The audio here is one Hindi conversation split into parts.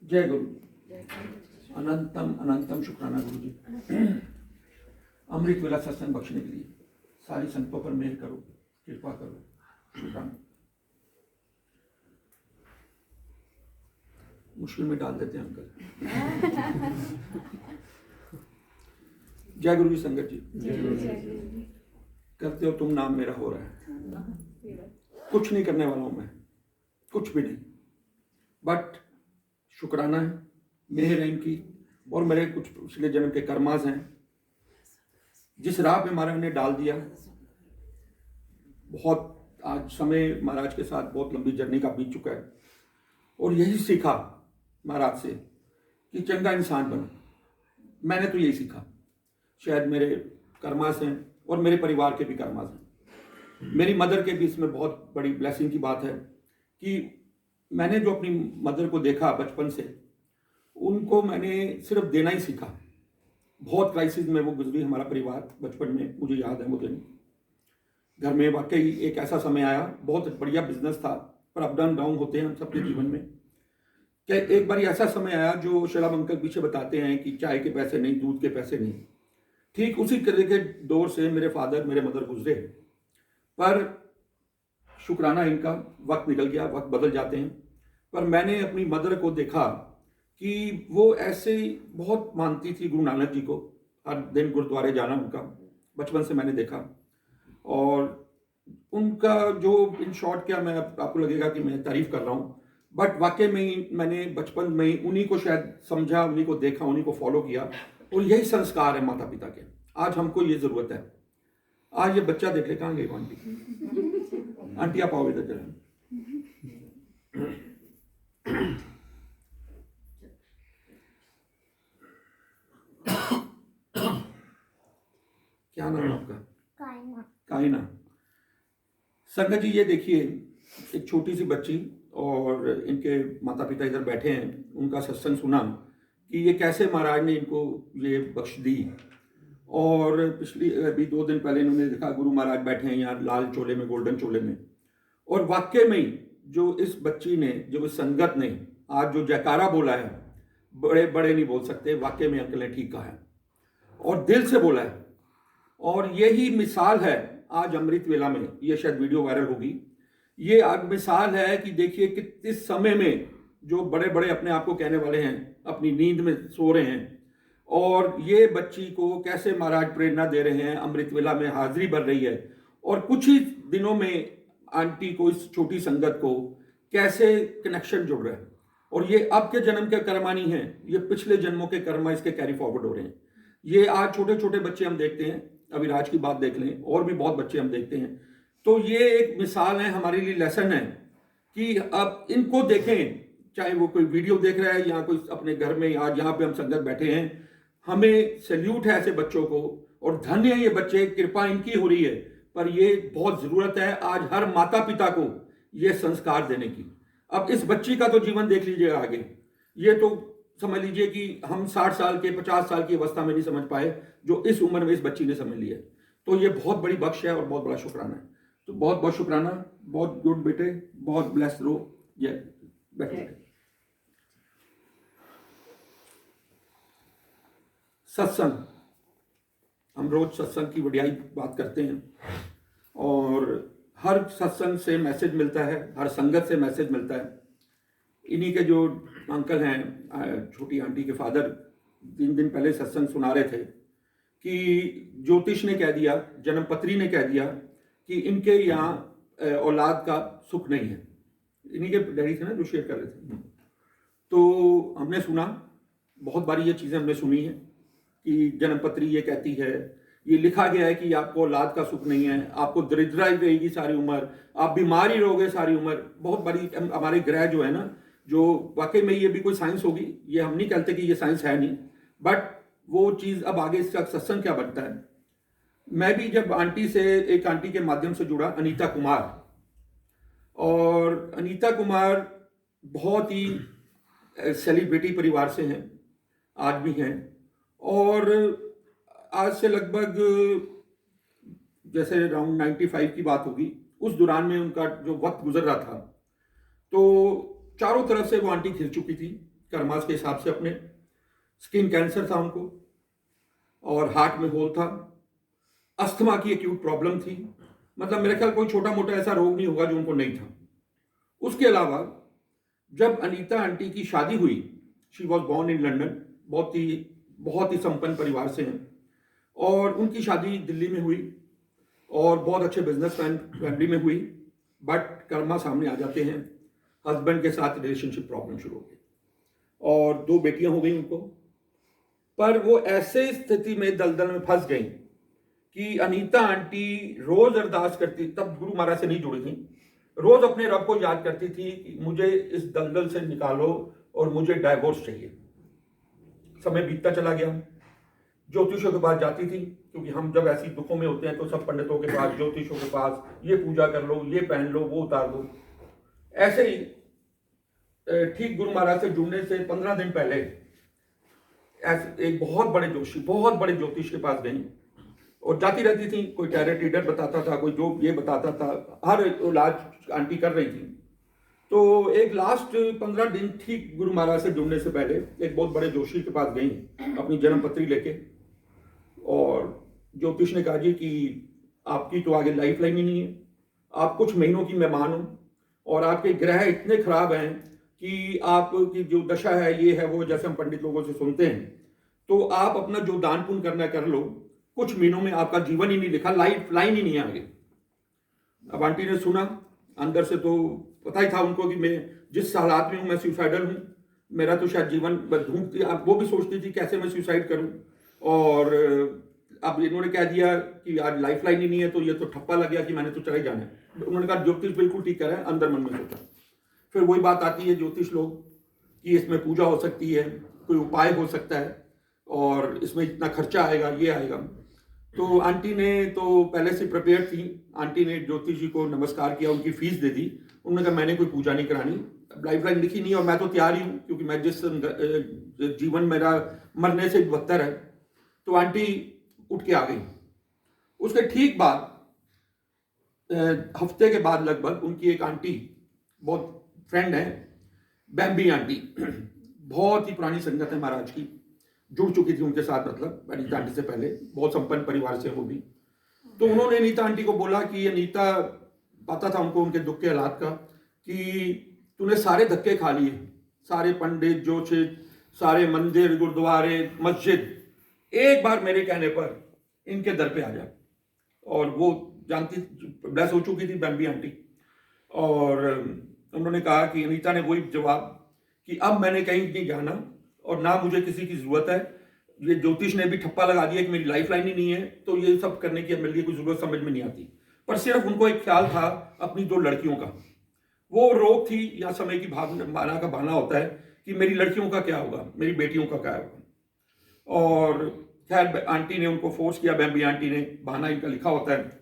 जय गुरु जी। अनंतम अनंतम शुक्राना गुरु जी, अमृत वेला सत्संग बख्शने के लिए। सारी संतों पर मेहर करो, कृपा करो, शुक्राना। मुश्किल में डाल देते हैं अंकल। जय गुरु जी। संगत जी, करते हो तुम, नाम मेरा हो रहा है। कुछ नहीं करने वाला हूं मैं, कुछ भी नहीं, बट शुक्राना है, मेहर है इनकी, और मेरे कुछ पिछले जन्म के कर्मास हैं। जिस राह पे महाराज ने डाल दिया, बहुत आज समय महाराज के साथ बहुत लंबी जर्नी का बीत चुका है, और यही सीखा महाराज से कि चंगा इंसान बनो। मैंने तो यही सीखा, शायद मेरे कर्मास हैं और मेरे परिवार के भी कर्मास हैं। मेरी मदर के भी इसमें बहुत बड़ी ब्लेसिंग की बात है कि मैंने जो अपनी मदर को देखा बचपन से, उनको मैंने सिर्फ देना ही सीखा। बहुत क्राइसिस में वो गुजरी हमारा परिवार बचपन में, मुझे याद है वो दिन। घर में वाकई एक ऐसा समय आया, बहुत बढ़िया बिजनेस था, पर अप डाउन डाउन होते हैं हम सबके जीवन में। क्या एक बार ऐसा समय आया जो शराब अंकल पीछे बताते हैं कि चाय के पैसे नहीं, दूध के पैसे नहीं। ठीक उसी तरह के दौर से मेरे फादर, मेरे मदर गुजरे, पर शुक्राना इनका, वक्त निकल गया, वक्त बदल जाते हैं। पर मैंने अपनी मदर को देखा कि वो ऐसे बहुत मानती थी गुरु नानक जी को, हर दिन गुरुद्वारे जाना उनका बचपन से मैंने देखा। और उनका जो, इन शॉर्ट क्या, मैं आपको लगेगा कि मैं तारीफ कर रहा हूँ, बट वाकई में मैंने बचपन में उन्हीं को शायद समझा, उन्हीं को देखा, उन्हीं को फॉलो किया, और यही संस्कार है माता पिता के। आज हमको ये जरूरत है। आज ये बच्चा देख ले, कहाँ गई आंटी? आंटी आप आओ इधर जरा। क्या नाम है आपका? कायना। कायना। संगत जी, ये देखिए एक छोटी सी बच्ची, और इनके माता पिता इधर बैठे हैं, उनका सत्संग सुना कि ये कैसे महाराज ने इनको ये बख्श दी। और पिछली अभी 2 दिन पहले इन्होंने देखा गुरु महाराज बैठे हैं यहाँ लाल चोले में, गोल्डन चोले में। और वाकई में जो इस बच्ची ने, जो इस संगत ने आज जो जयकारा बोला है, बड़े बड़े नहीं बोल सकते, वाकई में अंकल ने ठीक कहा है और दिल से बोला है। और यही मिसाल है आज अमृत वेला में, ये शायद वीडियो वायरल होगी। ये आज मिसाल है कि देखिए कि इस समय में जो बड़े बड़े अपने आप को कहने वाले हैं, अपनी नींद में सो रहे हैं, और ये बच्ची को कैसे महाराज प्रेरणा दे रहे हैं, अमृत वेला में हाजिरी भर रही है। और कुछ ही दिनों में आंटी को, इस छोटी संगत को कैसे कनेक्शन जुड़ रहा है। और ये अब के जन्म के कर्मानी हैं, ये पिछले जन्मों के कर्मा इसके कैरी फॉरवर्ड हो रहे हैं। ये आज छोटे छोटे बच्चे हम देखते हैं, अविराज की बात देख लें, और भी बहुत बच्चे हम देखते हैं। तो ये एक मिसाल है, हमारे लिए लेसन है कि अब इनको देखें, चाहे वो कोई वीडियो देख रहा है या कोई अपने घर में, आज यहाँ पे हम संगत बैठे हैं, हमें सैल्यूट है ऐसे बच्चों को, और धन्य है ये बच्चे, कृपा इनकी हो रही है। पर ये बहुत जरूरत है आज हर माता पिता को ये संस्कार देने की। अब इस बच्ची का तो जीवन देख लीजिए आगे, ये तो समझ लीजिए कि हम 60 साल के, 50 साल की अवस्था में नहीं समझ पाए, जो इस उम्र में इस बच्ची ने समझ लिया। तो ये बहुत बड़ी बख्श है और बहुत बड़ा शुक्राना है। तो बहुत बहुत शुक्राना, बहुत गुड बेटे, बहुत ब्लेस्ड रहो। ये बैठे। सत्संग, हम रोज सत्संग की बढ़ियाई बात करते हैं, और हर सत्संग से मैसेज मिलता है, हर संगत से मैसेज मिलता है। इन्हीं के जो अंकल हैं, छोटी आंटी के फादर, 3 दिन पहले सत्संग सुना रहे थे कि ज्योतिष ने कह दिया, जन्मपत्री ने कह दिया कि इनके यहाँ औलाद का सुख नहीं है। इन्हीं के डैडी थे ना जो शेयर कर रहे थे। तो हमने सुना, बहुत बारी ये चीज़ें हमने सुनी है कि जन्मपत्री ये कहती है, ये लिखा गया है कि आपको औलाद का सुख नहीं है, आपको दरिद्रा ही रहेगी सारी उम्र, आप बीमार ही रहोगे सारी उम्र। बहुत बारी हमारे ग्रह जो है ना, जो वाकई में ये भी कोई साइंस होगी, ये हम नहीं कहते कि ये साइंस है नहीं, बट वो चीज़ अब आगे इसका सत्संग क्या बनता है। मैं भी जब आंटी से, एक आंटी के माध्यम से जुड़ा, अनीता कुमार, और अनीता कुमार बहुत ही सेलिब्रिटी परिवार से हैं, आज भी हैं। और आज से लगभग जैसे अराउंड 95 की बात होगी, उस दौरान में उनका जो वक्त गुजर रहा था, तो चारों तरफ से वो आंटी घिर चुकी थी, कर्मास के हिसाब से अपने। स्किन कैंसर था उनको और हार्ट में होल था। अस्थमा की एक्यूट प्रॉब्लम थी। मतलब मेरे ख्याल कोई छोटा मोटा ऐसा रोग नहीं होगा जो उनको नहीं था। उसके अलावा जब अनीता आंटी की शादी हुई, she was born in London, बहुत ही संपन्न परिवार से हैं, और उनकी शादी दिल्ली में हुई और बहुत अच्छे बिजनेसमैन फैमिली में हुई। बट कर्मा सामने आ जाते हैं, हस्बैंड के साथ रिलेशनशिप प्रॉब्लम शुरू हो गई और 2 बेटियां हो गई उनको। पर वो ऐसे स्थिति में दलदल में फंस गई कि अनीता आंटी रोज अरदास करती, तब गुरु महाराज से नहीं जुड़ी थी, रोज अपने रब को याद करती थी कि मुझे इस दलदल से निकालो और मुझे डाइवोर्स चाहिए। समय बीतता चला गया, ज्योतिषों के पास जाती थी, क्योंकि हम जब ऐसी दुखों में होते हैं तो सब पंडितों के पास, ज्योतिषों के पास, ये पूजा कर लो, ये पहन लो, वो उतार दो। ऐसे ही ठीक गुरु महाराज से जुड़ने से 15 दिन पहले एक बहुत बड़े ज्योतिष के पास गई और जाती रहती थी। कोई टैरेट रीडर बताता था, कोई जो ये बताता था, हर इलाज आंटी कर रही थी। तो एक लास्ट 15 दिन ठीक गुरु महाराज से जुड़ने से पहले एक बहुत बड़े जोशी के पास गई अपनी जन्म पत्री लेके, और ज्योतिष ने कहा जी कि आपकी तो आगे लाइफ लाइन ही नहीं है, आप कुछ महीनों की मेहमान हो और आपके ग्रह इतने खराब हैं कि आपकी जो दशा है, ये है वो, जैसे हम पंडित लोगों से सुनते हैं, तो आप अपना जो दान पुण्य करना कर लो, कुछ महीनों में आपका जीवन ही नहीं लिखा, लाइफ लाइन ही नहीं आगे। अब आंटी ने सुना, अंदर से तो पता ही था उनको कि मैं जिस हालात में हूं, मैं सुसाइडल हूं, मेरा तो शायद जीवन ढूंढती, अब वो भी सोचती थी कैसे मैं सुसाइड करूं, और अब इन्होंने कह दिया कि आज लाइफ लाइन ही नहीं है, तो ये तो ठप्पा लग गया कि मैंने तो चले जाना है। उन्होंने कहा ज्योतिष बिल्कुल ठीक कह रहा है, अंदर मन में सोचा। फिर वही बात आती है ज्योतिष लोग कि इसमें पूजा हो सकती है, कोई उपाय हो सकता है, और इसमें इतना खर्चा आएगा, ये आएगा। तो आंटी ने तो पहले से प्रिपेयर थी। आंटी ने ज्योतिष जी को नमस्कार किया, उनकी फीस दे दी। उन्होंने कहा मैंने कोई पूजा नहीं करानी, लाइफ लाइन लिखी नहीं, और मैं तो तैयार ही हूँ, क्योंकि मैं जिस जीवन मेरा मरने से बदतर है। तो आंटी उठ के आ गई। उसके ठीक बाद हफ्ते के बाद लगभग उनकी एक आंटी, बहुत फ्रेंड है, बैम्बी आंटी, बहुत ही पुरानी संगत है महाराज की, जुड़ चुकी थी उनके साथ, मतलब अनीता आंटी से पहले, बहुत संपन्न परिवार से वो भी। तो उन्होंने अनीता आंटी को बोला कि अनीता, पता था उनको उनके दुख के हालात का, कि तूने सारे धक्के खा लिए, सारे पंडित, ज्योतिष, सारे मंदिर, गुरुद्वारे, मस्जिद, एक बार मेरे कहने पर इनके दर पे आ जा। और वो जानती, ब्लेस हो चुकी थी बैम्बी आंटी, और उन्होंने कहा कि अनीता ने वही जवाब कि अब मैंने कहीं नहीं जाना और ना मुझे किसी की जरूरत है। ये ज्योतिष ने भी ठप्पा लगा दिया कि मेरी लाइफ लाइन ही नहीं है, तो ये सब करने की मेरे लिए कोई जरूरत समझ में नहीं आती। पर सिर्फ उनको एक ख्याल था अपनी 2 लड़कियों का, वो रोग थी या समय की भावना का बहाना होता है कि मेरी लड़कियों का क्या होगा, मेरी बेटियों का क्या होगा। और खैर आंटी ने उनको फोर्स किया, बैम्बी आंटी ने, बहाना इनका लिखा होता है।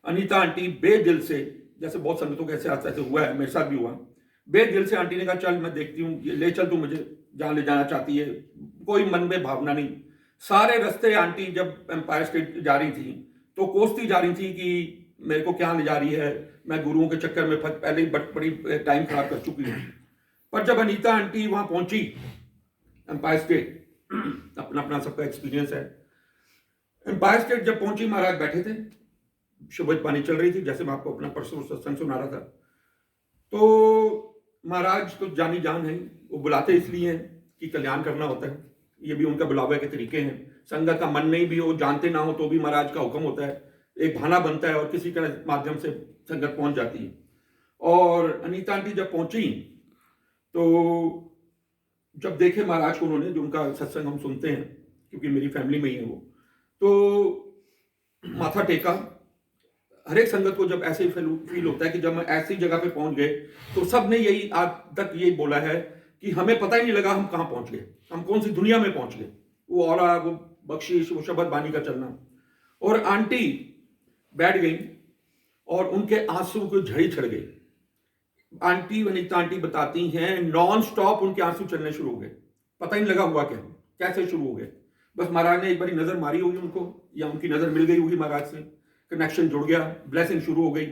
अनीता आंटी बेदिल से, जैसे बहुत संगतों के ऐसे हुआ है, मेरे साथ भी हुआ, बेदिल से आंटी ने कहा चल मैं देखती हूँ, ले चल तू मुझे जहाँ ले जाना चाहती है, कोई मन में भावना नहीं। सारे रास्ते आंटी जब एम्पायर स्टेट जा रही थी तो कोसती जा रही थी कि मेरे को क्या ले जा रही है, मैं गुरुओं के चक्कर में पहले ही बड़ी टाइम खराब कर चुकी हूँ। पर जब अनीता आंटी वहां पहुंची एम्पायर स्टेट, अपना अपना सबका एक्सपीरियंस है, एम्पायर स्टेट जब पहुंची, महाराज बैठे थे, शुभ पानी चल रही थी, जैसे मैं आपको अपना परसों सत्संग सुना रहा था। तो महाराज तो जानी जान है, वो बुलाते इसलिए हैं कि कल्याण करना होता है, ये भी उनका बुलावे के तरीके हैं। संगत का मन नहीं भी हो, जानते ना हो, तो भी महाराज का हुक्म होता है, एक बहाना बनता है और किसी के माध्यम से संगत पहुंच जाती है। और अनीता आंटी जब पहुंची तो जब देखे महाराज को, उन्होंने, जो उनका सत्संग हम सुनते हैं क्योंकि मेरी फैमिली में ही है वो, तो माथा टेका। हर एक संगत को जब ऐसे फील होता है कि जब हम ऐसी जगह पे पहुंच गए, तो सब ने यही आज तक यही बोला है कि हमें पता ही नहीं लगा हम कहां पहुंच गए, हम कौन सी दुनिया में पहुंच गए। वो और वो बख्शिश, वो शब्द बानी का चलना। और आंटी बैठ गई और उनके आंसू को झड़ी चढ़ गई। आंटी, वनिता आंटी बताती हैं, नॉन स्टॉप उनके आंसू चलने शुरू हो गए, पता ही नहीं लगा हुआ क्या, कैसे शुरू हो गए। बस महाराज ने एक बारी नजर मारी होगी उनको, या उनकी नजर मिल गई होगी महाराज से, कनेक्शन जुड़ गया, ब्लेसिंग शुरू हो गई।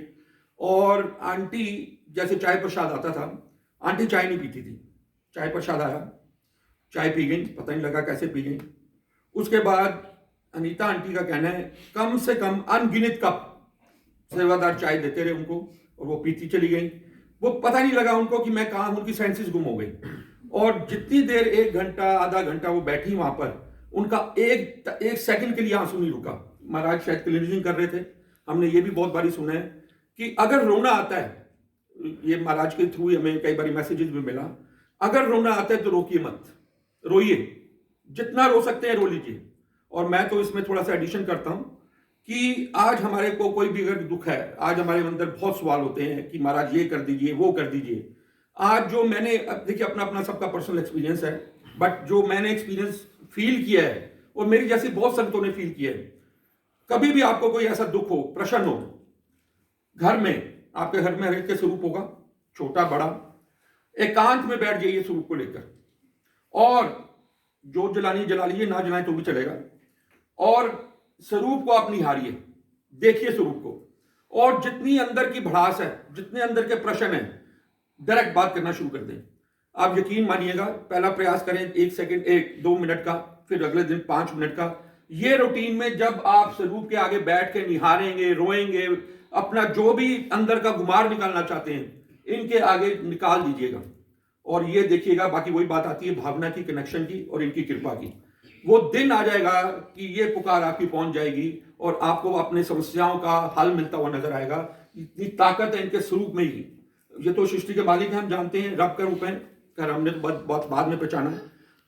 और आंटी, जैसे चाय प्रसाद आता था, आंटी चाय नहीं पीती थी, चाय प्रसाद आया चाय पी गई, पता नहीं लगा कैसे पी गई। उसके बाद अनीता आंटी का कहना है कम से कम अनगिनत कप सेवादार चाय देते रहे उनको और वो पीती चली गई। वो पता नहीं लगा उनको कि मैं कहाँ हूं, उनकी सेंसेस गुम हो गई। और जितनी देर 1 घंटा आधा घंटा वो बैठी वहां पर, उनका एक सेकंड के लिए आंसू नहीं रुका। महाराज शायद क्लिनिजिंग कर रहे थे, हमने ये भी बहुत बारी सुना है कि अगर रोना आता है, ये महाराज के थ्रू हमें कई बार मैसेजेस भी मिला, अगर रोना आता है तो रोकिए मत, रोइए, जितना रो सकते हैं रो लीजिए। और मैं तो इसमें थोड़ा सा एडिशन करता हूं कि आज हमारे को कोई भी अगर दुख है, आज हमारे अंदर बहुत सवाल होते हैं कि महाराज ये कर दीजिए वो कर दीजिए। आज जो मैंने, देखिए अपना अपना सबका पर्सनल एक्सपीरियंस है, बट जो मैंने एक्सपीरियंस फील किया है और मेरी जैसी बहुत संगतों ने फील किया है, कभी भी आपको कोई ऐसा दुख हो, प्रश्न हो, घर में, आपके घर में हर एक के स्वरूप होगा, छोटा बड़ा, एकांत में बैठ जाइए स्वरूप को लेकर, और जोत जलानी जला लीजिए, ना जलाए तो भी चलेगा, और स्वरूप को आप निहारिए, देखिए स्वरूप को, और जितनी अंदर की भड़ास है, जितने अंदर के प्रश्न है, डायरेक्ट बात करना शुरू कर दें। आप यकीन मानिएगा, पहला प्रयास करें 1 सेकंड 1-2 मिनट का, फिर अगले दिन 5 मिनट का। ये रूटीन में जब आप स्वरूप के आगे बैठ के निहारेंगे, रोएंगे, अपना जो भी अंदर का गुमार निकालना चाहते हैं, इनके आगे निकाल दीजिएगा, और ये देखिएगा, बाकी वही बात आती है भावना की, कनेक्शन की और इनकी कृपा की। वो दिन आ जाएगा कि ये पुकार आपकी पहुंच जाएगी और आपको अपने समस्याओं का हल मिलता हुआ नजर आएगा। इतनी ताकत है इनके स्वरूप में ही। ये तो सृष्टि के मालिक हैं, हम जानते हैं, रब का रूप है, खैर हमने तो बहुत बाद में पहचाना है।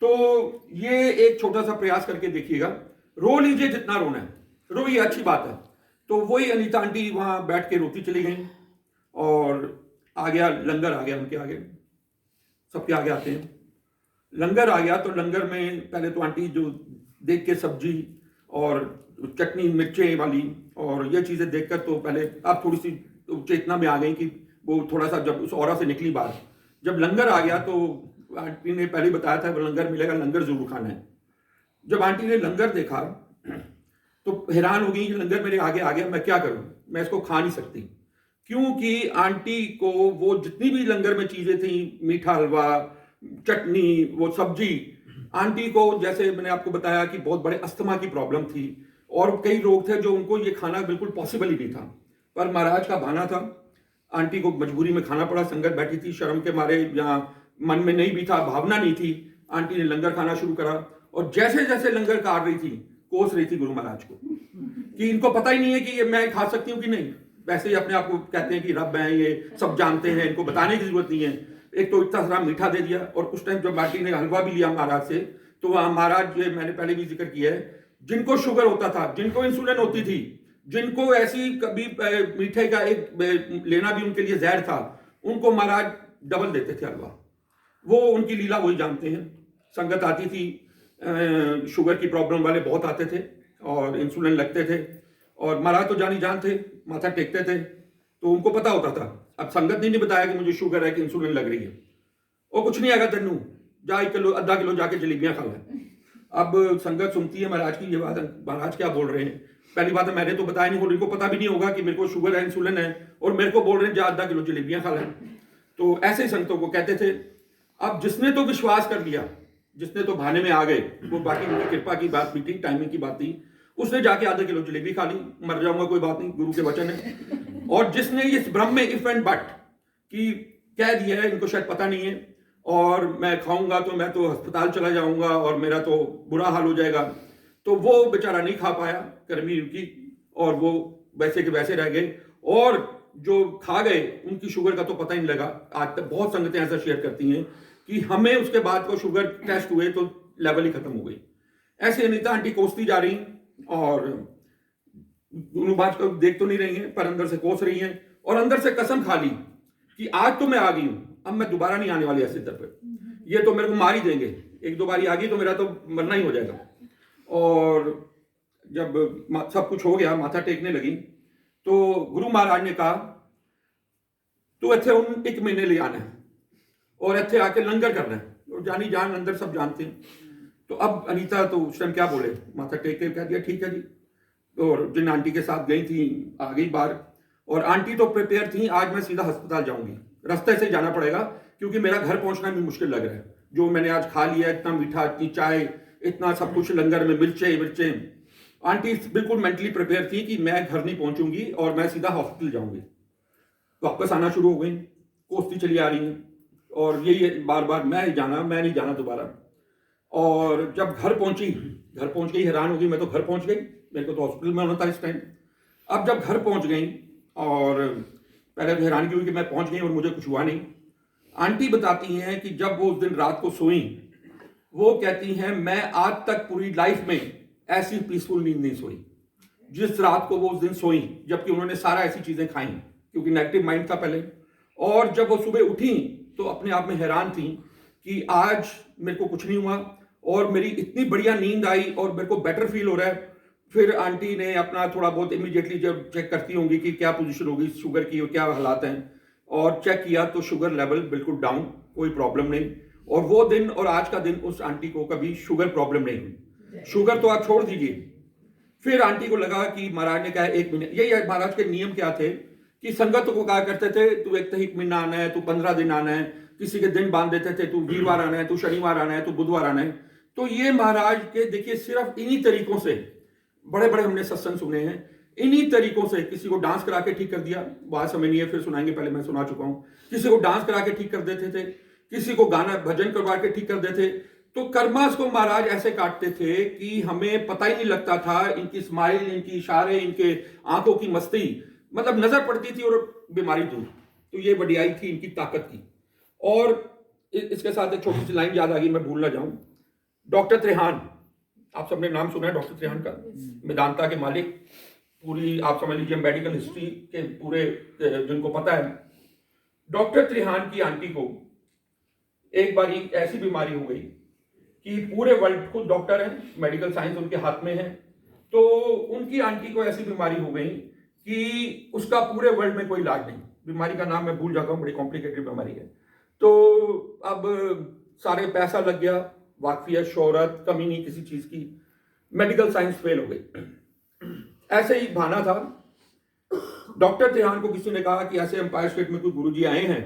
तो ये एक छोटा सा प्रयास करके देखिएगा, रो लीजिए जितना रोना है, रोइए, अच्छी बात है। तो वही अनीता आंटी वहां बैठ के रोती चली गई, और आ गया लंगर, आ गया उनके आगे, सबके आगे आते हैं, लंगर आ गया। तो लंगर में पहले तो आंटी जो देख के सब्जी और चटनी मिर्चें वाली और ये चीजें देखकर तो पहले आप थोड़ी सी चेतना में आ गई कि वो थोड़ा सा, जब उस औरा से निकली बाहर, जब लंगर आ गया तो आंटी ने पहले बताया था लंगर मिलेगा, लंगर जरूर खाना है। जब आंटी ने लंगर देखा तो हैरान हो गई कि लंगर मेरे आगे आ गया, मैं क्या करूं, मैं इसको खा नहीं सकती, क्योंकि आंटी को वो जितनी भी लंगर में चीजें थी, मीठा हलवा, चटनी, वो सब्जी, आंटी को जैसे मैंने आपको बताया कि बहुत बड़े अस्थमा की प्रॉब्लम थी और कई रोग थे जो उनको ये खाना बिल्कुल पॉसिबल ही नहीं था। पर महाराज का भाना था, आंटी को मजबूरी में खाना पड़ा, संगत बैठी थी, शर्म के मारे, या मन में नहीं भी था, भावना नहीं थी, आंटी ने लंगर खाना शुरू करा। और जैसे जैसे लंगर काट रही थी, कोस रही थी गुरु महाराज को कि इनको पता ही नहीं है कि ये मैं खा सकती हूँ कि नहीं। वैसे ही अपने आप को कहते हैं कि रब हैं, ये सब जानते हैं, इनको बताने की जरूरत नहीं है। एक तो इतना सारा मीठा दे दिया, और उस टाइम जब आंटी ने हलवा भी लिया महाराज से, तो वह महाराज, ये मैंने पहले भी जिक्र किया है, जिनको शुगर होता था, जिनको इंसुलिन होती थी, जिनको ऐसी कभी मीठे का एक लेना भी उनके लिए जहर था, उनको महाराज डबल देते थे हलवा। वो उनकी लीला वही जानते हैं। संगत आती थी, शुगर की प्रॉब्लम वाले बहुत आते थे और इंसुलिन लगते थे, और महाराज तो जानी जान थे, माथा टेकते थे, तो उनको पता होता था। अब संगत ने नहीं बताया कि मुझे शुगर है कि इंसुलिन लग रही है, और कुछ नहीं आएगा तेनू, जा 1 किलो आधा किलो जाके जलेबियां खा ले। अब संगत सुनती है महाराज की ये बात, महाराज क्या बोल रहे हैं। पहली बात है, मैंने तो बताया नहीं, इनको पता भी नहीं होगा कि मेरे को शुगर है, इंसुलिन है, और मेरे को बोल रहे हैं जा आधा किलो जलेबियां खा लें। तो ऐसे ही संगतों को कहते थे। अब जिसने तो विश्वास कर लिया, जिसने तो भाने में आ गए, वो बाकी उनकी कृपा की बात भी थी, टाइमिंग की बात थी, उसने जाके आधा किलो जलेबी खा ली, मर जाऊंगा कोई बात नहीं, गुरु के वचन है। और जिसने इस भ्रम में इफ एंड बट कि कह दिया है, इनको शायद पता नहीं है, और मैं खाऊंगा तो मैं तो अस्पताल चला जाऊंगा और मेरा तो बुरा हाल हो जाएगा, तो वो बेचारा नहीं खा पाया, कर्मी उनकी, और वो वैसे के वैसे रह गए। और जो खा गए उनकी शुगर का तो पता ही नहीं लगा। आज तक बहुत संगतें ऐसा शेयर करती हैं कि हमें उसके बाद को शुगर टेस्ट हुए तो लेवल ही खत्म हो गई। ऐसे अनीता आंटी कोसती जा रही, और गुरु बाज को देख तो नहीं रही हैं, पर अंदर से कोस रही हैं, और अंदर से कसम खा ली कि आज तो मैं आ गई हूं, अब मैं दोबारा नहीं आने वाली ऐसे दर पर, ये तो मेरे को मार ही देंगे, 1-2 बारी आ गई तो मेरा तो मरना ही हो जाएगा। और जब सब कुछ हो गया, माथा टेकने लगी, तो गुरु महाराज ने कहा तू इत्थे 1 महीने ले आना है और इत्थे आके लंगर करना है, और जानी जान अंदर सब जानते हैं। तो अब अनीता तो उस टाइम क्या बोले, माथा टेक के कह दिया ठीक है जी। और जिन आंटी के साथ गई थी आ गई बाहर, और आंटी तो प्रिपेयर थी, आज मैं सीधा अस्पताल जाऊंगी, रास्ते से जाना पड़ेगा क्योंकि मेरा घर पहुंचना भी मुश्किल लग रहा है, जो मैंने आज खा लिया, इतना मीठा, इतनी चाय, इतना सब कुछ लंगर में, मिर्चें मिर्चें। आंटी बिल्कुल मेंटली प्रिपेयर थी कि मैं घर नहीं पहुंचूंगी और मैं सीधा हॉस्पिटल जाऊंगी। वापस आना शुरू हो गई, कोसती चली आ रही हैं और यही बार बार मैं नहीं जाना दोबारा। और जब घर पहुंच गई, हैरान हो गई, मैं तो घर पहुंच गई, मेरे को तो हॉस्पिटल में होना था इस टाइम। अब जब घर पहुंच गई और पहले तो हैरानगी हुई कि मैं पहुंच गई और मुझे कुछ हुआ नहीं। आंटी बताती हैं कि जब वो उस दिन रात को सोई, वो कहती हैं मैं आज तक पूरी लाइफ में ऐसी पीसफुल नींद नहीं सोई जिस रात को वो उस दिन सोई, जबकि उन्होंने सारा ऐसी चीजें खाई, क्योंकि नेगेटिव माइंड था पहले। और जब वो सुबह उठी तो अपने आप में हैरान थी कि आज मेरे को कुछ नहीं हुआ और मेरी इतनी बढ़िया नींद आई और मेरे को बेटर फील हो रहा है। फिर आंटी ने अपना थोड़ा बहुत इमीडिएटली जब चेक करती होंगी कि क्या पोजीशन होगी शुगर की और क्या हालात हैं, और चेक किया तो शुगर लेवल बिल्कुल डाउन, कोई प्रॉब्लम नहीं। और वो दिन और आज का दिन उस आंटी को कभी शुगर प्रॉब्लम नहीं हुई। शुगर तो आप छोड़ दीजिए। फिर आंटी को लगा कि महाराज ने कहा 1 महीने, यही महाराज के नियम क्या थे कि संगत को कहा करते थे तू 1 महीना आना है, तू 15 दिन आना है, किसी के दिन बांध देते थे, तू वीरवार आना है, तू शनिवार आना है, तू बुधवार आना है। तो ये महाराज के देखिए सिर्फ इन्हीं तरीकों से, बड़े बड़े हमने सत्संग सुने हैं, इन्हीं तरीकों से किसी को डांस करा के ठीक कर दिया, बात समझ नहीं है फिर सुनाएंगे, पहले मैं सुना चुका हूं। किसी को डांस करा के ठीक कर देते थे, किसी को गाना भजन करवा के ठीक कर देते। तो कर्मास को महाराज ऐसे काटते थे कि हमें पता ही नहीं लगता था, इनकी स्माइल, इनकी इशारे, इनके आंखों की मस्ती, मतलब नजर पड़ती थी और बीमारी दूर। तो ये बढ़ियाई थी इनकी ताकत की। और इसके साथ एक छोटी सी लाइन याद आ गई, मैं भूल ना जाऊं। डॉक्टर त्रेहान, आप सबने नाम सुना है डॉक्टर त्रेहान का, वेदांता के मालिक, पूरी आप समझ लीजिए मेडिकल हिस्ट्री के पूरे जिनको पता है। डॉक्टर त्रेहान की आंटी को एक बार ऐसी बीमारी हो गई कि पूरे वर्ल्ड को डॉक्टर है, मेडिकल साइंस उनके हाथ में है, तो उनकी आंटी को ऐसी बीमारी हो गई कि उसका पूरे वर्ल्ड में कोई इलाज नहीं। बीमारी का नाम मैं भूल जाता हूँ, बड़ी कॉम्प्लिकेटेड बीमारी है। तो अब सारे पैसा लग गया, वाकफियत, शोहरत, कमी नहीं किसी चीज की, मेडिकल साइंस फेल हो गई। ऐसे ही भाना था, डॉक्टर त्रेहान को किसी ने कहा कि ऐसे एम्पायर स्टेट में कोई गुरुजी आए हैं,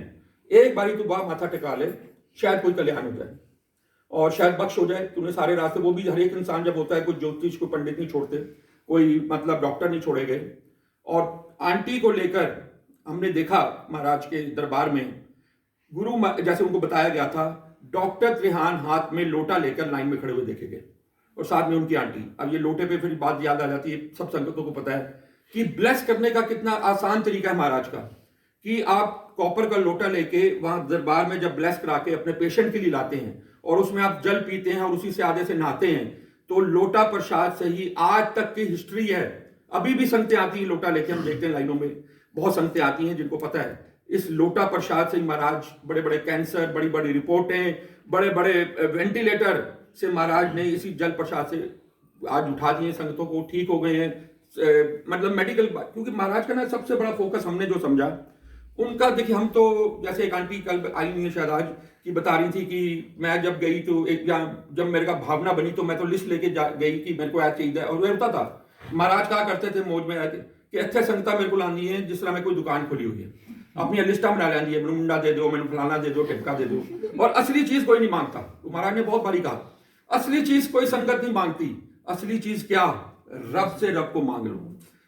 एक बारी तू बाप माथा टिका ले, शायद कोई कल्याण हो जाए और शायद बख्श हो जाए। तूने सारे रास्ते, वो भी हर एक इंसान जब होता है, कोई ज्योतिष, कोई पंडित नहीं छोड़ते, कोई मतलब डॉक्टर नहीं छोड़े गए। और आंटी को लेकर हमने देखा महाराज के दरबार में, गुरु जैसे उनको बताया गया था, डॉक्टर त्रेहान हाथ में लोटा लेकर लाइन में खड़े हुए देखे गए और साथ में उनकी आंटी। अब ये लोटे पे फिर बात याद आ जाती है, सब संगतों को पता है कि ब्लेस करने का कितना आसान तरीका है महाराज का, कि आप कॉपर का लोटा लेके वहां दरबार में जब ब्लेस करा के अपने पेशेंट के लिए लाते हैं और उसमें आप जल पीते हैं और उसी से आधे से नहाते हैं, तो लोटा प्रसाद से ही आज तक की हिस्ट्री है। अभी भी संगतें आती हैं लोटा लेके, हम देखते हैं लाइनों में बहुत संगतें आती हैं जिनको पता है। इस लोटा प्रसाद से महाराज बड़े बड़े कैंसर, बड़ी बड़ी रिपोर्टें, बड़े बड़े वेंटिलेटर से महाराज ने इसी जल प्रसाद से आज उठा दिए, संगतों को ठीक हो गए हैं। मतलब मेडिकल, क्योंकि महाराज का ना सबसे बड़ा फोकस हमने जो समझा उनका, देखिए हम तो जैसे एक आंटी कल आई नहीं है शायद आज, की बता रही थी कि मैं जब गई तो जब मेरे का भावना बनी तो मैं तो लिस्ट लेके गई कि मेरे को ऐसा चाहिए, और वह होता था। महाराज कहा करते थे मौज में आके कि अच्छे संगता मेरे को लानी है जिस तरह मैं कोई दुकान खोली हुई है, अपनी लिस्टा बना लेंदी है, मैंने मुंडा दे दो, मैंने फलाना दे दो, टिपका दे दो, और असली चीज कोई नहीं मांगता। तो महाराज ने बहुत बारी कहा, असली चीज कोई संगत नहीं मांगती, असली चीज क्या, रब से रब को मांग लो।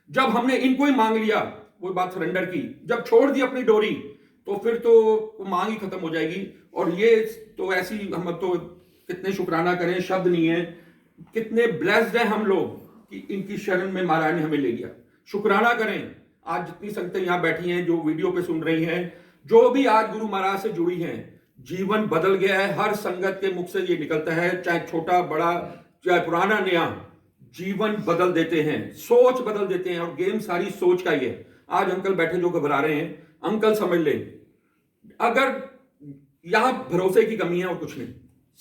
जब हमने इनको ही मांग लिया, वो बात सरेंडर की, जब छोड़ दी अपनी डोरी, तो फिर तो मांग ही खत्म हो जाएगी। और ये तो ऐसी, हम तो कितने शुक्राना करें, शब्द नहीं है, कितने ब्लेस्ड हैं हम लोग कि इनकी शरण में महाराज ने हमें ले लिया। शुक्राना करें। आज जितनी संगतें यहाँ बैठी हैं, जो वीडियो पे सुन रही हैं, जो भी आज गुरु महाराज से जुड़ी हैं, जीवन बदल गया है। हर संगत के मुख से ये निकलता है, चाहे छोटा बड़ा, चाहे पुराना नया, जीवन बदल देते हैं, सोच बदल देते हैं। और गेम सारी सोच का ही है। आज अंकल बैठे जो घबरा रहे हैं, अंकल समझ ले, अगर यहां भरोसे की कमी है और कुछ नहीं,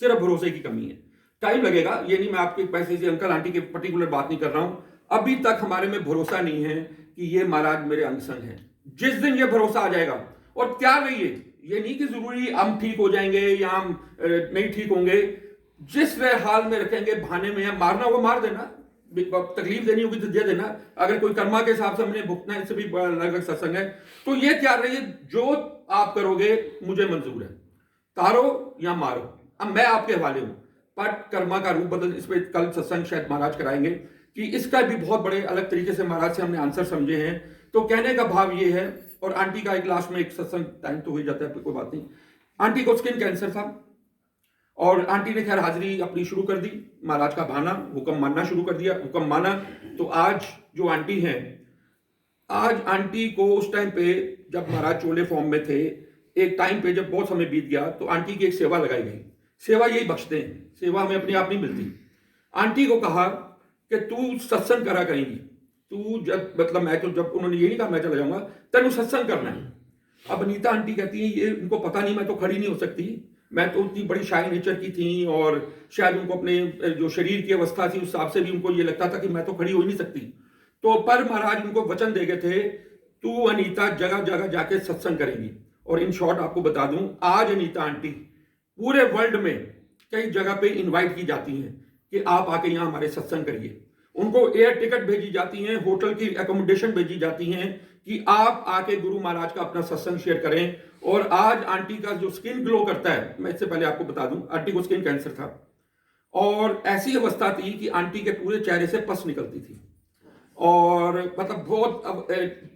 सिर्फ भरोसे की कमी है। टाइम लगेगा, ये नहीं मैं आपके पैसे से अंकल आंटी के पर्टिकुलर बात नहीं कर रहा हूं। अभी तक हमारे में भरोसा नहीं है कि ये महाराज मेरे अंग संग है। जिस दिन ये भरोसा आ जाएगा, और तैयार रहिए, ये नहीं कि जरूरी हम ठीक हो जाएंगे या हम नहीं ठीक होंगे, जिस हाल में रखेंगे, बहाने में है, मारना वो मार देना, तकलीफ देनी होगी तो दे देना, अगर कोई कर्मा के हिसाब से हमने भुगतना, इससे भी अलग सत्संग है। तो ये तैयार रहिए, जो आप करोगे मुझे मंजूर है, तारो या मारो, अब मैं आपके हवाले हूं। पट कर्मा का रूप बदल, इस पर कल सत्संग शायद महाराज कराएंगे कि इसका भी बहुत बड़े अलग तरीके से महाराज से हमने आंसर समझे हैं। तो कहने का भाव ये है, और आंटी का एक लास्ट में एक सत्संग टाइम तो हो ही जाता है, कोई बात नहीं। आंटी को स्किन कैंसर था और आंटी ने खैर हाजिरी अपनी शुरू कर दी, महाराज का भाना, हुक्म मानना शुरू कर दिया, हुक्म माना। तो आज जो आंटी हैं, आज आंटी को उस टाइम पे जब महाराज चोले फॉर्म में थे, एक टाइम पे जब बहुत समय बीत गया तो आंटी की एक सेवा लगाई गई। सेवा यही बख्शते हैं, सेवा हमें अपने आप नहीं मिलती। आंटी को कहा कि तू सत्संग करा करेंगी, तू जब मतलब मैं तो जब उन्होंने ये नहीं कहा मैं चला जाऊंगा, तेन सत्संग करना है। अब अनीता आंटी कहती है ये उनको पता नहीं, मैं तो खड़ी नहीं हो सकती, मैं तो उतनी बड़ी शाय नेचर की थी और शायद उनको अपने जो शरीर की अवस्था थी उस हिसाब से भी उनको ये लगता था कि मैं तो खड़ी हो ही नहीं सकती। तो पर महाराज उनको वचन दे गए थे, तू अनीता जगह जगह जाके सत्संग करेंगी। और इन शॉर्ट आपको बता दूं, आज अनीता आंटी पूरे वर्ल्ड में कई जगह पे इनवाइट की जाती हैं कि आप आके यहाँ हमारे सत्संग करिए। उनको एयर टिकट भेजी जाती हैं, होटल की एकोमोडेशन भेजी जाती हैं कि आप आके गुरु महाराज का अपना सत्संग शेयर करें। और आज आंटी का जो स्किन ग्लो करता है, मैं इससे पहले आपको बता दूं, आंटी को स्किन कैंसर था और ऐसी अवस्था थी कि आंटी के पूरे चेहरे से पस निकलती थी और मतलब बहुत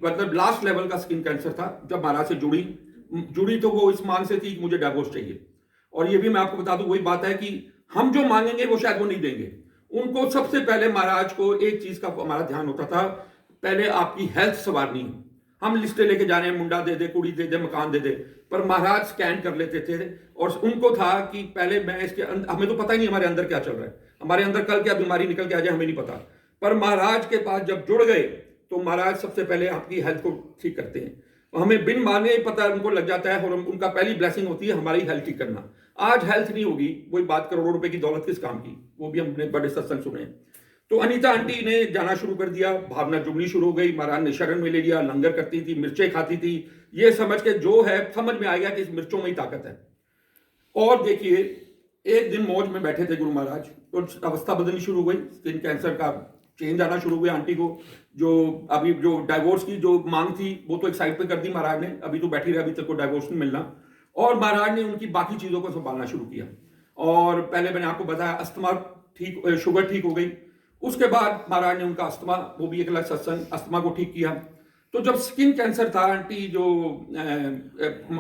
मतलब लास्ट लेवल का स्किन कैंसर था। जब महाराज से जुड़ी तो वो इस मान से थी कि मुझे डाइवोर्स चाहिए। और ये भी मैं आपको बता दूं, वही बात है कि हम जो मांगेंगे वो शायद वो नहीं देंगे। उनको सबसे पहले महाराज को एक चीज का हमारा ध्यान होता था, पहले आपकी हेल्थ संवारनी है। हम लिस्टें लेके जा रहे हैं, मुंडा दे दे, कुड़ी दे दे, मकान दे दे, पर महाराज स्कैन कर लेते थे और उनको था कि पहले मैं इसके हमें तो पता ही नहीं हमारे अंदर क्या चल रहा है, हमारे अंदर कल क्या बीमारी निकल के आ जाए हमें नहीं पता। पर महाराज के पास जब जुड़ गए तो महाराज सबसे पहले आपकी हेल्थ को ठीक करते हैं। हमें बिन मांगे पता उनको लग जाता है और उनका पहली ब्लेसिंग होती है हमारी हेल्थ ठीक करना। आज हेल्थ नहीं होगी, वही बात करोड़ों रुपए की दौलत किस काम की, वो भी हमने बड़े सत्संग सुने। तो अनीता आंटी ने जाना शुरू कर दिया, भावना जुगनी शुरू हो गई, महाराज ने शरण में ले लिया, लंगर करती थी, मिर्चें खाती थी, ये समझ के जो है समझ में आ गया कि इस मिर्चों में ही ताकत है। और देखिए एक दिन मौज में बैठे थे गुरु महाराज और अवस्था बदलनी शुरू हो गई, स्किन कैंसर का चेंज आना शुरू हुआ आंटी को। जो अभी जो डाइवोर्स की जो मांग थी वो तो एक साइड पे कर दी महाराज ने, अभी तो बैठी रहे, अभी तक को डाइवोर्स नहीं मिलना। और महाराज ने उनकी बाकी चीजों को संभालना शुरू किया। और पहले मैंने आपको बताया अस्थमा ठीक, शुगर ठीक हो गई। उसके बाद महाराज ने उनका अस्थमा, वो भी एक अलग सत्संग, अस्थमा को ठीक किया। तो जब स्किन कैंसर था, आंटी जो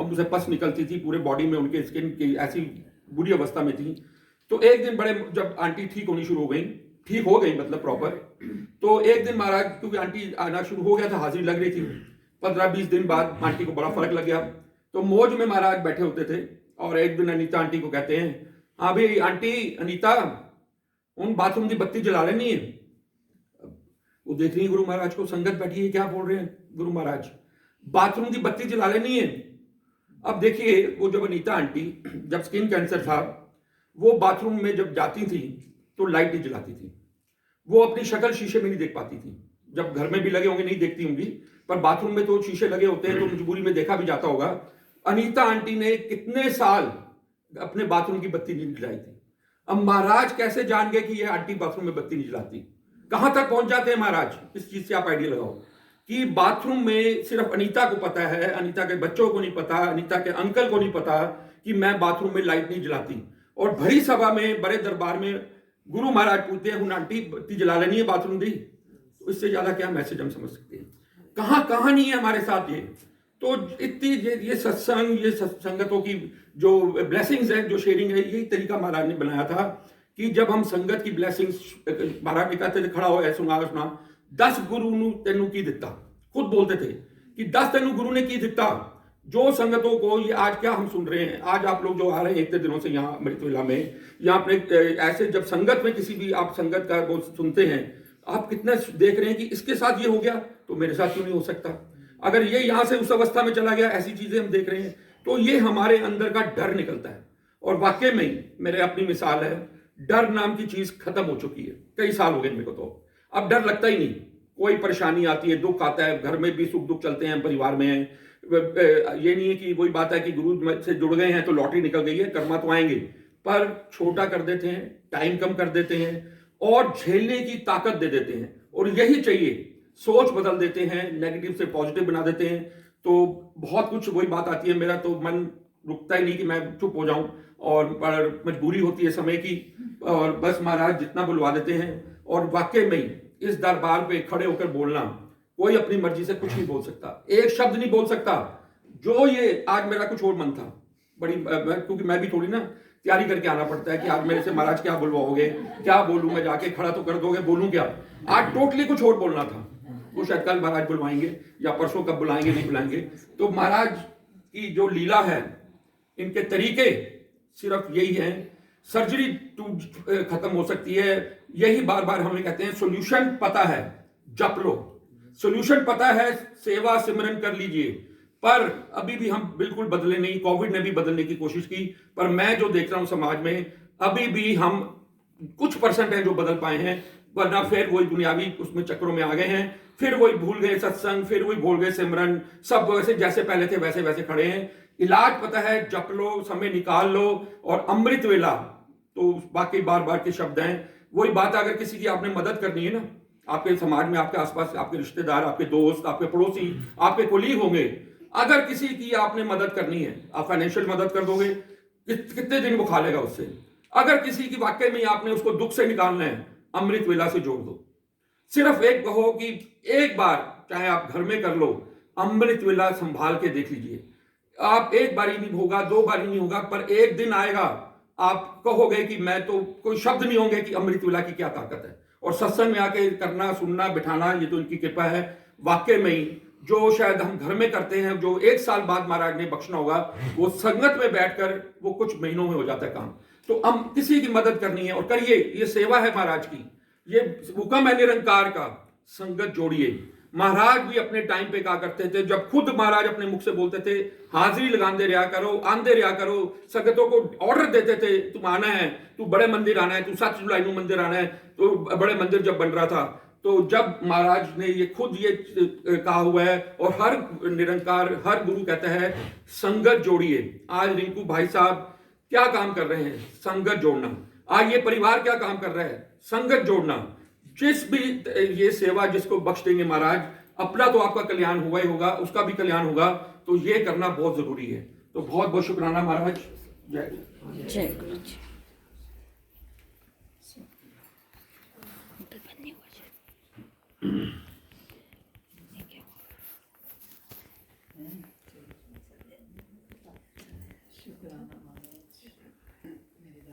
उसे पस निकलती थी पूरे बॉडी में, उनके स्किन की ऐसी बुरी अवस्था में थी। तो एक दिन बड़े जब आंटी ठीक होनी शुरू हो गई, ठीक हो गई मतलब प्रॉपर, तो एक दिन महाराज, क्योंकि आंटी आना शुरू हो गया था, हाजिरी लग रही थी, 15-20 दिन बाद आंटी को बड़ा फर्क लग गया। तो मौज में महाराज बैठे होते थे और एक दिन अनीता आंटी को कहते हैं, हाँ भाई आंटी अनीता, उन बाथरूम की बत्ती जला लेनी है। वो देख रही है गुरु महाराज को, संगत बैठी है, क्या बोल रहे हैं गुरु महाराज, बाथरूम की बत्ती जला लेनी है। अब देखिए वो जब अनीता आंटी, जब स्किन कैंसर था, वो बाथरूम में जब जाती थी तो लाइट नहीं जलाती थी, वो अपनी शक्ल शीशे में नहीं देख पाती थी। जब घर में भी लगे होंगे नहीं देखती होंगी, पर बाथरूम में तो शीशे लगे होते हैं तो मजबूरी में देखा भी जाता होगा। अनीता आंटी ने कितने साल अपने बाथरूम की बत्ती नहीं जलाई थी। अब महाराज कैसे जान गए कि ये आंटी बाथरूम में बत्ती नहीं जलाती? कहां तक पहुंच जाते हैं महाराज, इस चीज से आप आइडिया लगाओ कि बाथरूम में सिर्फ अनीता को पता है, अनीता के बच्चों को नहीं पता, अनीता के अंकल को नहीं पता कि मैं बाथरूम में लाइट नहीं जलाती। और भरी सभा में, बड़े दरबार में गुरु महाराज पूछते हैं, हुन आंटी बत्ती जला लेनी है बाथरूम दी। तो इससे ज्यादा क्या मैसेज हम समझ सकते हैं? कहां नहीं है हमारे साथ ये। तो इतनी ये सत्संग, ये संगतों की जो ब्लेसिंग्स है, जो शेयरिंग है, यही तरीका महाराज ने बनाया था कि जब हम संगत की ब्लेसिंग्स, महाराज ने कहते थे खड़ा हो ऐ सुना 10 गुरु नु तेनू की दिता, खुद बोलते थे कि 10 तेनू गुरु ने की दिता। जो संगतों को ये आज क्या हम सुन रहे हैं, आज आप लोग जो आ रहे हैं इतने दिनों से यहाँ अमृतविला में, यहाँ अपने ऐसे जब संगत में किसी भी आप संगत का वो सुनते हैं, आप कितना देख रहे हैं कि इसके साथ ये हो गया तो मेरे साथ क्यों नहीं हो सकता। अगर ये यहाँ से उस अवस्था में चला गया, ऐसी चीजें हम देख रहे हैं, तो ये हमारे अंदर का डर निकलता है। और वाकई में ही मेरे अपनी मिसाल है, डर नाम की चीज खत्म हो चुकी है, कई साल हो गए मेरे को, तो अब डर लगता ही नहीं। कोई परेशानी आती है, दुख आता है, घर में भी सुख दुख चलते हैं, परिवार में हैं, ये नहीं है कि वही बात है कि गुरु से जुड़ गए हैं तो लॉटरी निकल गई है, कर्मा तो आएंगे, पर छोटा कर देते हैं, टाइम कम कर देते हैं और झेलने की ताकत दे देते हैं। और यही चाहिए, सोच बदल देते हैं, नेगेटिव से पॉजिटिव बना देते हैं। तो बहुत कुछ वही बात आती है, मेरा तो मन रुकता ही नहीं कि मैं चुप हो जाऊं, और पर मजबूरी होती है समय की, और बस महाराज जितना बुलवा देते हैं। और वाकई में इस दरबार पे खड़े होकर बोलना, कोई अपनी मर्जी से कुछ नहीं बोल सकता, एक शब्द नहीं बोल सकता। जो ये आज मेरा कुछ और मन था, क्योंकि मैं भी थोड़ी ना तैयारी करके आना पड़ता है कि आज मेरे से महाराज क्या बुलवाओगे, क्या बोलूं मैं, जाके खड़ा तो कर दोगे, बोलूं क्या। आज टोटली कुछ और बोलना था, वो शायद कल महाराज बुलवाएंगे या परसों कब बुलाएंगे नहीं बुलाएंगे। तो महाराज की जो लीला है, इनके तरीके सिर्फ यही है, सर्जरी खत्म हो सकती है, यही बार बार हमें कहते हैं। सॉल्यूशन पता है, जप लो, सॉल्यूशन पता है, सेवा सिमरन कर लीजिए। पर अभी भी हम बिल्कुल बदले नहीं, कोविड ने भी बदलने की कोशिश की, पर मैं जो देख रहा हूं समाज में, अभी भी हम कुछ परसेंट हैं जो बदल पाए हैं, वरना फिर वही दुनियावी उसमें चक्रों में आ गए हैं, फिर वही भूल गए सत्संग, फिर वही भूल गए सिमरन, सब वैसे जैसे पहले थे वैसे वैसे खड़े हैं। इलाज पता है, जप लो, समय निकाल लो, और अमृत वेला तो बाकी बार बार के शब्द हैं। वही बात, अगर किसी की आपने मदद करनी है ना, आपके समाज में, आपके आसपास आपके रिश्तेदार, आपके दोस्त, आपके पड़ोसी, आपके कोलीग होंगे, अगर किसी की आपने मदद करनी है, आप फाइनेंशियल मदद कर दोगे, कितने दिन वो खा लेगा उससे। अगर किसी की वाकई में आपने उसको दुख से निकालना है, अमृत वेला से जोड़ दो। सिर्फ एक कहो कि एक बार, चाहे आप घर में कर लो, अमृत वेला संभाल के देख लीजिए। आप एक बारी नहीं होगा, दो बारी नहीं होगा, पर एक दिन आएगा, आप कहोगे कि मैं तो, कोई शब्द नहीं होंगे कि अमृत वेला की क्या ताकत है। और सत्संग में आके करना, सुनना, बिठाना, ये तो इनकी कृपा है। वाकई में ही जो शायद हम घर में करते हैं, जो 1 साल बाद महाराज ने बख्शना होगा, वो संगत में बैठकर वो कुछ महीनों में हो जाता है काम। तो हम किसी की मदद करनी है और करिए, ये सेवा है महाराज की, ये हुक्म है निरंकार का, संगत जोड़िए। महाराज भी अपने टाइम पे क्या करते थे, जब खुद महाराज अपने मुख से बोलते थे, हाजिरी लगाते रहा करो, आंदे रहा करो, संगतों को ऑर्डर देते थे, तुम आना है, तू बड़े मंदिर आना है, तू 7 जुलाई को मंदिर आना है। तो बड़े मंदिर जब बन रहा था, तो जब महाराज ने ये खुद ये कहा हुआ है, और हर निरंकार, हर गुरु कहता है संगत जोड़िए। आज रिंकू भाई साहब क्या काम कर रहे हैं, संगत जोड़ना। आज ये परिवार क्या काम कर रहा है, संगत जोड़ना। जिस भी ये सेवा जिसको बख्श देंगे महाराज, अपना तो आपका कल्याण हुआ ही होगा, उसका भी कल्याण होगा, तो ये करना बहुत जरूरी है। तो बहुत बहुत शुक्राना महाराज, जय जय गुरु जी।